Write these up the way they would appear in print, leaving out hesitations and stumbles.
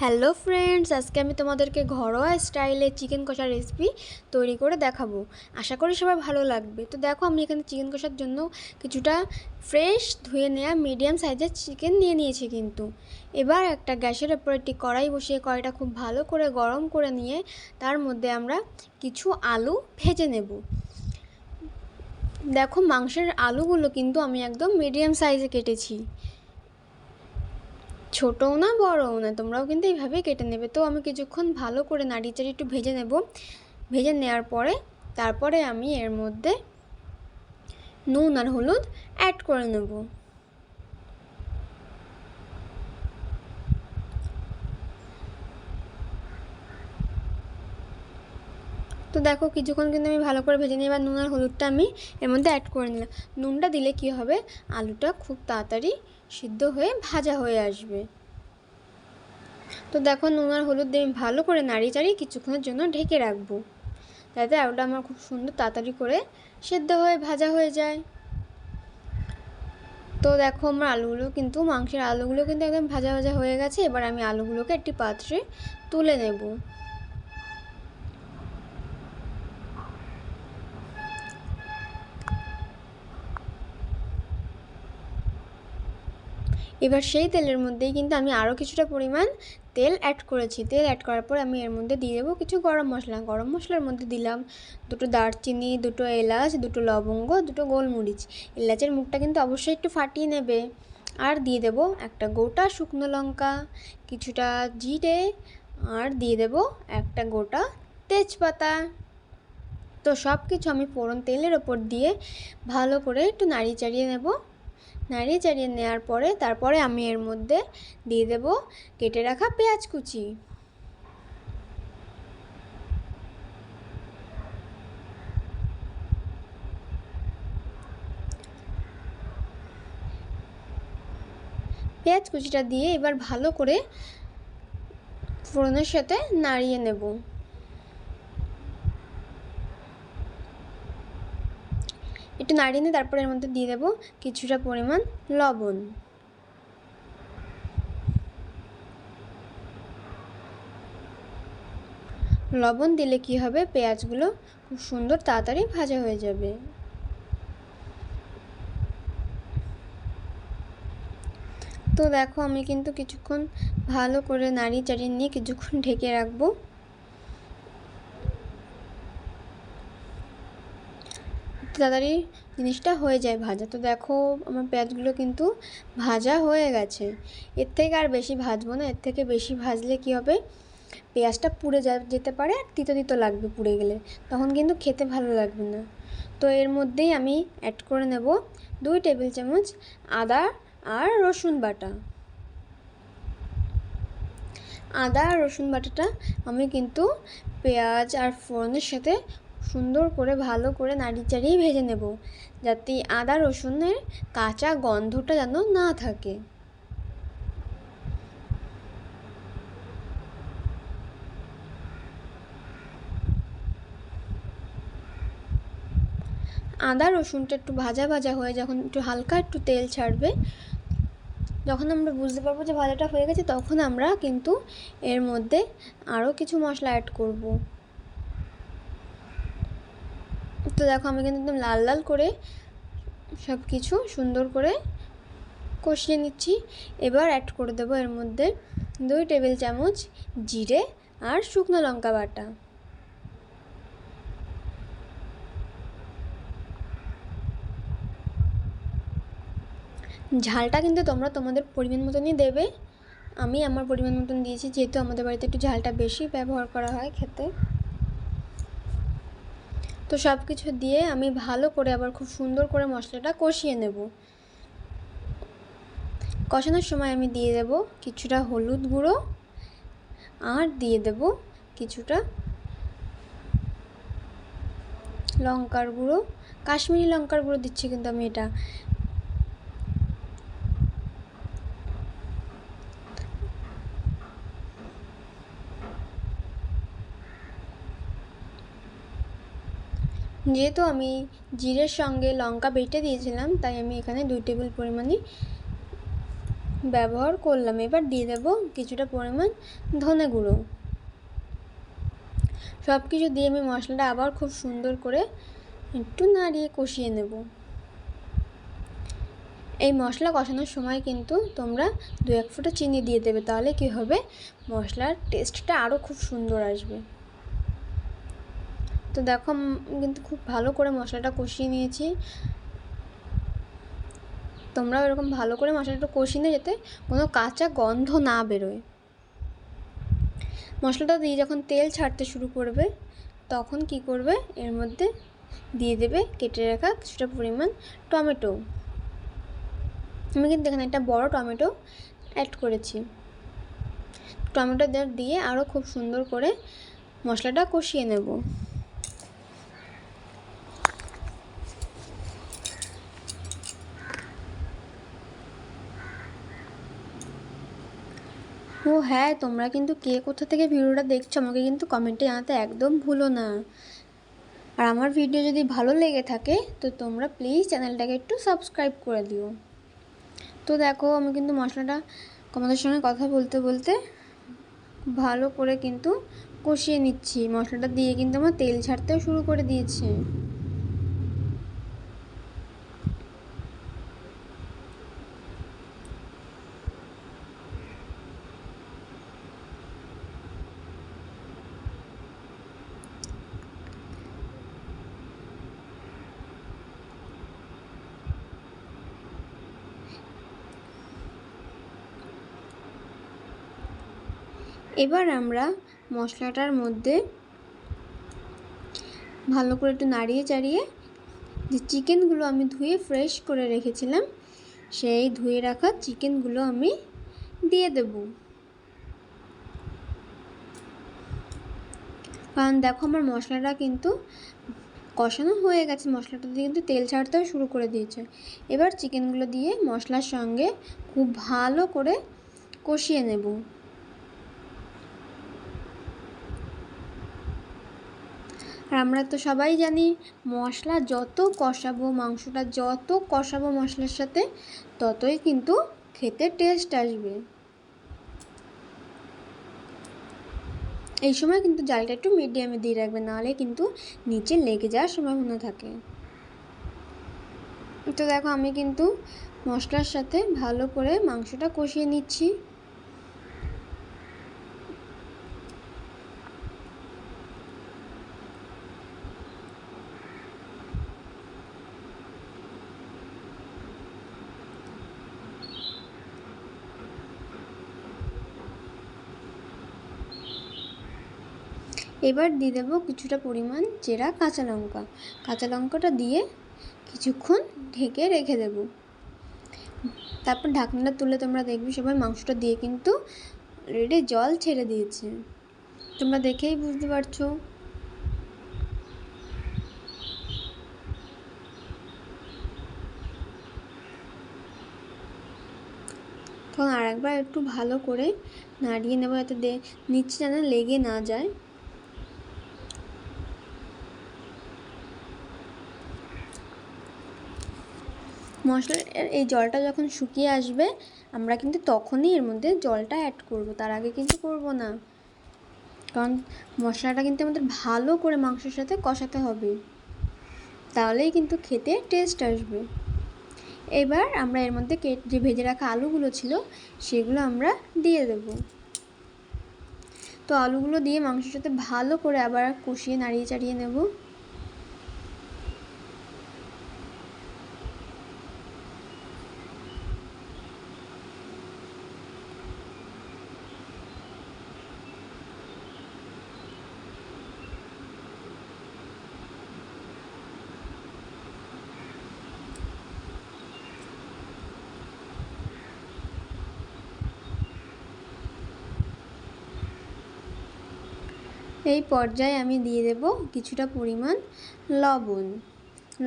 Hello friends, আজকে আমি তোমাদেরকে ঘরোয়া স্টাইলে চিকেন কষার রেসিপি তৈরি করে দেখাবো। আশা করি সবার ভালো লাগবে। তো দেখো, আমি এখানে চিকেন কষার জন্য কিছুটা ফ্রেশ ধুয়ে নেওয়া মিডিয়াম সাইজের চিকেন নিয়ে নিয়েছি। কিন্তু এবার একটা গ্যাসের ওপর একটি কড়াই বসিয়ে কড়াইটা খুব ভালো করে গরম করে নিয়ে তার মধ্যে আমরা কিছু আলু ভেজে নেব। দেখো, মাংসের আলুগুলো কিন্তু আমি একদম মিডিয়াম সাইজে কেটেছি, ছোটও না বড়ও না, তোমরাও কিন্তু এইভাবেই কেটে নেবে। তো আমি কিছুক্ষণ ভালো করে নাড়িচাড়ি একটু ভেজে নেব। ভেজে নেওয়ার পরে তারপরে আমি এর মধ্যে নুন আর হলুদ অ্যাড করে নেব। তো দেখো, কিছুক্ষণ কিন্তু আমি ভালো করে ভেজে নিই। এবার নুন আর হলুদটা আমি এর মধ্যে অ্যাড করে নিলাম। নুনটা দিলে কি হবে, আলুটা খুব তাড়াতাড়ি সিদ্ধ হয়ে ভাজা হয়ে আসবে। তো দেখো, নুন আর হলুদ দিয়ে আমি ভালো করে নাড়িচাড়ি কিছুক্ষণের জন্য ঢেকে রাখবো, যাতে আলুটা আমার খুব সুন্দর তাড়াতাড়ি করে সেদ্ধ হয়ে ভাজা হয়ে যায়। তো দেখো, আমার আলুগুলো কিন্তু মাংসের আলুগুলো কিন্তু একদম ভাজা ভাজা হয়ে গেছে। এবার আমি আলুগুলোকে একটি পাত্রে তুলে নেব। এবার সেই তেলের মধ্যেই কিন্তু আমি আরও কিছুটা পরিমাণ তেল অ্যাড করেছি। তেল অ্যাড করার পর আমি এর মধ্যে দিয়ে দেবো কিছু গরম মশলা। গরম মশলার মধ্যে দিলাম দুটো দারচিনি, দুটো এলাচ, দুটো লবঙ্গ, দুটো গোলমরিচ। এলাচের মুখটা কিন্তু অবশ্যই একটু ফাটিয়ে নেবে। আর দিয়ে দেবো একটা গোটা শুকনো লঙ্কা, কিছুটা জিরে, আর দিয়ে দেবো একটা গোটা তেজপাতা। তো সব কিছু আমি ফোড়ন তেলের ওপর দিয়ে ভালো করে একটু নাড়িয়ে চাড়িয়ে নেব। নাড়িয়ে চাড়িয়ে নেওয়ার পরে তারপরে আমি এর মধ্যে দিয়ে দেব কেটে রাখা পেঁয়াজ কুচি। পেঁয়াজ কুচিটা দিয়ে এবার ভালো করে ফোড়নের সাথে নাড়িয়ে নেব। একটু নাড়িয়ে নিয়ে তারপরে এর মধ্যে দিয়ে দেব কিছুটা পরিমাণ লবণ। লবণ দিলে কি হবে, পেঁয়াজগুলো খুব সুন্দর তাড়াতাড়ি ভাজা হয়ে যাবে। তো দেখো, আমি কিন্তু কিছুক্ষণ ভালো করে নাড়িয়ে চাড়িয়ে নিয়ে কিছুক্ষণ ঢেকে রাখবো, তাড়াতাড়ি জিনিসটা হয়ে যায় ভাজা। তো দেখো, আমার পেঁয়াজগুলো কিন্তু ভাজা হয়ে গেছে। এর থেকে আর বেশি ভাজবো না। এর থেকে বেশি ভাজলে কি হবে, পেঁয়াজটা পুড়ে যেতে পারে, আর তিতো তিতো লাগবে পুড়ে গেলে, তখন কিন্তু খেতে ভালো লাগবে না। তো এর মধ্যেই আমি অ্যাড করে নেব 2 টেবিল চামচ আদা আর রসুন বাটা। আদা আর রসুন বাটাটা আমি কিন্তু পেঁয়াজ আর ফোড়নের সাথে সুন্দর করে ভালো করে নাড়িয়ে চাড়িয়ে ভেজে নেব, যাতে আদা রসুনের কাঁচা গন্ধটা যেন না থাকে। আদা রসুনটা একটু ভাজা ভাজা হয়ে যখন একটু হালকা একটু তেল ছাড়বে, যখন আমরা বুঝতে পারবো যে ভাজাটা হয়ে গেছে, তখন আমরা কিন্তু এর মধ্যে আরও কিছু মশলা অ্যাড করব। তো দেখো, আমি কিন্তু একদম লাল লাল করে সব কিছু সুন্দর করে কষিয়ে নিচ্ছি। এবার অ্যাড করে দেবো এর মধ্যে 2 টেবিল চামচ জিরে আর শুকনো লঙ্কা বাটা। ঝালটা কিন্তু তোমরা তোমাদের পরিমাণ মতনই দেবে। আমি আমার পরিমাণ মতন দিয়েছি, যেহেতু আমাদের বাড়িতে একটু ঝালটা বেশি ব্যবহার করা হয় খেতে। তো সব কিছু দিয়ে আমি ভালো করে আবার খুব সুন্দর করে মশলাটা কষিয়ে নেব। কষানোর সময় আমি দিয়ে দেব কিছুটা হলুদ গুঁড়ো, আর দিয়ে দেব কিছুটা লঙ্কার গুঁড়ো। কাশ্মীরি লঙ্কার গুঁড়ো দিচ্ছি কিন্তু আমি এটা। যেহেতু আমি জিরের সঙ্গে লঙ্কা বেটে দিয়েছিলাম, তাই আমি এখানে 2 টেবিল পরিমাণে ব্যবহার করলাম। এবার দিয়ে দেব কিছুটা পরিমাণ ধনে গুঁড়ো। সব কিছু দিয়ে আমি মশলাটা আবার খুব সুন্দর করে একটু নাড়িয়ে কষিয়ে নেব। এই মশলা কষানোর সময় কিন্তু তোমরা 2-1 ফোঁটা চিনি দিয়ে দেবে, তাহলে কি হবে, মশলার টেস্টটা আরও খুব সুন্দর আসবে। তো দেখো কিন্তু খুব ভালো করে মশলাটা কষিয়ে নিয়েছি। তোমরাও এরকম ভালো করে মশলাটা কষিয়ে নিয়ে যাতে কোনো কাঁচা গন্ধ না বেরোয়। মশলাটা দিয়ে যখন তেল ছাড়তে শুরু করবে তখন কি করবে, এর মধ্যে দিয়ে দেবে কেটে রাখা কিছুটা পরিমাণ টমেটো। আমি কিন্তু এখানে একটা বড় টমেটো অ্যাড করেছি। টমেটো দিয়ে আরও খুব সুন্দর করে মশলাটা কষিয়ে নেব। ও হ্যাঁ, তোমরা কিন্তু কে কোথা থেকে ভিডিওটা দেখছো আমাকে কিন্তু কমেন্টে জানাতে একদম ভুলো না। আর আমার ভিডিও যদি ভালো লেগে থাকে তো তোমরা প্লিজ চ্যানেলটাকে একটু সাবস্ক্রাইব করে দিও। তো দেখো আমি কিন্তু মশলাটা তোমাদের সঙ্গে কথা বলতে বলতে ভালো করে কিন্তু কষিয়ে নিচ্ছি। মশলাটা দিয়ে কিন্তু আমার তেল ছাড়তেও শুরু করে দিয়েছে। এবার আমরা মশলাটার মধ্যে ভালো করে একটু নাড়িয়ে চাড়িয়ে যে চিকেনগুলো আমি ধুয়ে ফ্রেশ করে রেখেছিলাম সেই ধুয়ে রাখা চিকেনগুলো আমি দিয়ে দেব। কারণ দেখো আমার মশলাটা কিন্তু কষানো হয়ে গেছে, মশলাটা দিয়ে কিন্তু তেল ছাড়তেও শুরু করে দিয়েছে। এবার চিকেনগুলো দিয়ে মশলার সঙ্গে খুব ভালো করে কষিয়ে নেব। আর আমরা তো সবাই জানি মশলা যত কষাবো, মাংসটা যত কষাবো মশলার সাথে ততই কিন্তু খেতে টেস্ট আসবে। এই সময় কিন্তু জালটা একটু মিডিয়ামে দিয়ে রাখবে, নাহলে কিন্তু নিচে লেগে যাওয়ার সম্ভাবনা থাকে। তো দেখো আমি কিন্তু মশলার সাথে ভালো করে মাংসটা কষিয়ে নিচ্ছি। এবার দিয়ে দেবো কিছুটা পরিমাণ চেরা কাঁচা লঙ্কা। কাঁচা লঙ্কাটা দিয়ে কিছুক্ষণ ঢেকে রেখে দেব। তারপর ঢাকনাটা তুলে তোমরা দেখবে সবাই মাংসটা দিয়ে কিন্তু অলরেডি জল ছেড়ে দিয়েছে, তোমরা দেখেই বুঝতে পারছো। তখন আর একবার একটু ভালো করে নাড়িয়ে নেবো যাতে নিচে যেন লেগে না যায়। মশলার এই জলটা যখন শুকিয়ে আসবে আমরা কিন্তু তখনই এর মধ্যে জলটা অ্যাড করব, তার আগে কিন্তু করব না। কারণ মশলাটা কিন্তু আমাদের ভালো করে মাংসের সাথে কষাতে হবে, তাহলেই কিন্তু খেতে টেস্ট আসবে। এবার আমরা এর মধ্যে যে ভেজে রাখা আলুগুলো ছিল সেগুলো আমরা দিয়ে দেব। তো আলুগুলো দিয়ে মাংসের সাথে ভালো করে আবার কষিয়ে নাড়িয়ে চাড়িয়ে নেব। এই পর্যায়ে আমি দিয়ে দেব কিছুটা পরিমাণ লবণ।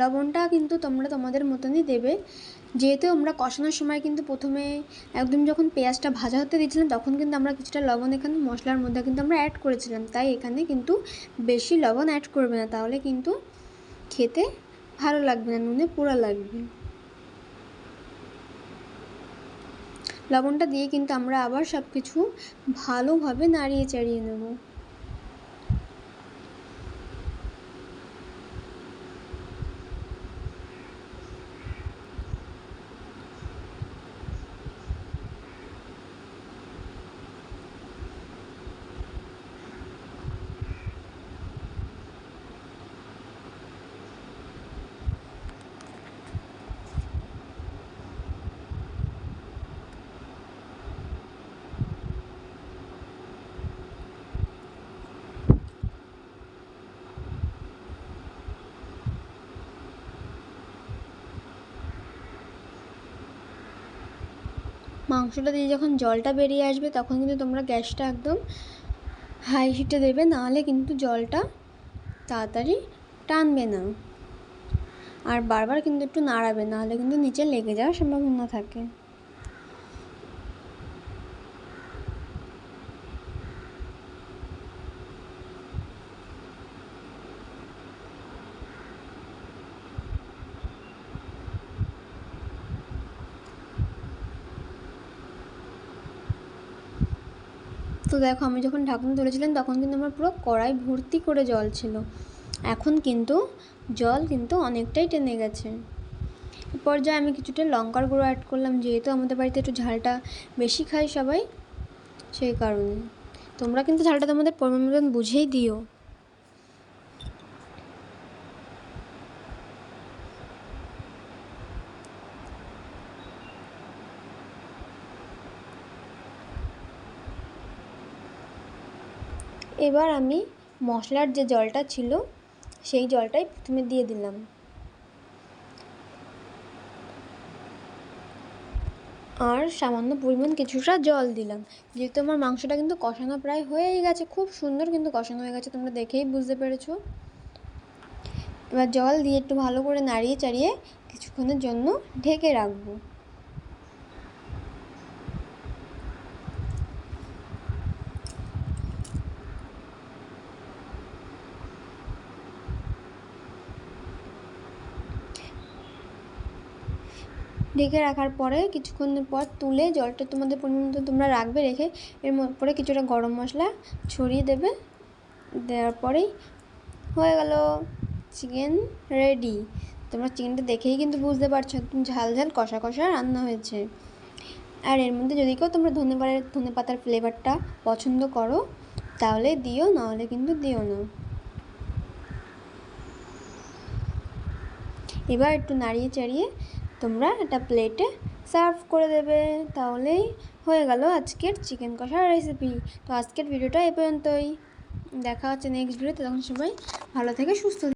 লবণটা কিন্তু তোমরা তোমাদের মতনই দেবে, যেহেতু আমরা কষানোর সময় কিন্তু প্রথমে একদম যখন পেঁয়াজটা ভাজা হতে দিয়েছিলাম তখন কিন্তু আমরা কিছুটা লবণ এখানে মশলার মধ্যে কিন্তু আমরা অ্যাড করেছিলাম, তাই এখানে কিন্তু বেশি লবণ অ্যাড করবে না, তাহলে কিন্তু খেতে ভালো লাগবে না, নুনে পোড়া লাগবে। লবণটা দিয়ে কিন্তু আমরা আবার সব কিছু ভালোভাবে নাড়িয়ে চাড়িয়ে নেব। মাংসটা দিয়ে যখন জলটা বেরিয়ে আসবে তখন কিন্তু তোমরা গ্যাসটা একদম হাই হিটে দেবে, নাহলে কিন্তু জলটা তাড়াতাড়ি টানবে না। আর বারবার কিন্তু একটু নাড়াবে, নাহলে কিন্তু নিচে লেগে যাওয়ার সম্ভাবনা থাকে। তো দেখো, আমি যখন ঢাকনা তুলেছিলাম তখন কিন্তু আমার পুরো কড়াই ভর্তি করে জল ছিল। এখন কিন্তু জল কিন্তু অনেকটাই টেনে গেছে। এই পর্যায়ে আমি কিছুটা লঙ্কার গুঁড়ো অ্যাড করলাম, যেহেতু আমাদের বাড়িতে একটু ঝালটা বেশি খাই সবাই, সেই কারণে। তোমরা কিন্তু ঝালটা তোমাদের পরিমাণ মতন বুঝেই দিও। এবার আমি মশলার যে জলটা ছিল সেই জলটাই প্রথমে দিয়ে দিলাম, আর সামান্য পরিমাণ কিছুটা জল দিলাম। যেহেতু আমার মাংসটা কিন্তু কষানো প্রায় হয়েই গেছে, খুব সুন্দর কিন্তু কষানো হয়ে গেছে, তোমরা দেখেই বুঝতে পেরেছো। এবার জল দিয়ে একটু ভালো করে নাড়িয়ে চাড়িয়ে কিছুক্ষণের জন্য ঢেকে রাখবো। ঢেকে রাখার পরে কিছুক্ষণের পর তুলে জলটা তোমাদের পরিমাণ মতো তোমরা রাখবে, রেখে এর পরে কিছুটা গরম মশলা ছড়িয়ে দেবে। দেওয়ার পরেই হয়ে গেল চিকেন রেডি। তোমরা চিকেনটা দেখেই কিন্তু বুঝতে পারছো একদম ঝাল ঝাল কষা কষা রান্না হয়েছে। আর এর মধ্যে যদি কেউ তোমরা ধনে পাতার ফ্লেভারটা পছন্দ করো তাহলে দিও, নাহলে কিন্তু দিও না। এবার একটু নাড়িয়ে চাড়িয়ে তোমরা একটা প্লেটে সার্ভ করে দেবে, তাহলেই হয়ে গেল আজকের চিকেন কষার রেসিপি। তো আজকের ভিডিওটা এই পর্যন্তই, দেখা হচ্ছে নেক্সট ভিডিওতে। তখন সবাই ভালো থেকে সুস্থ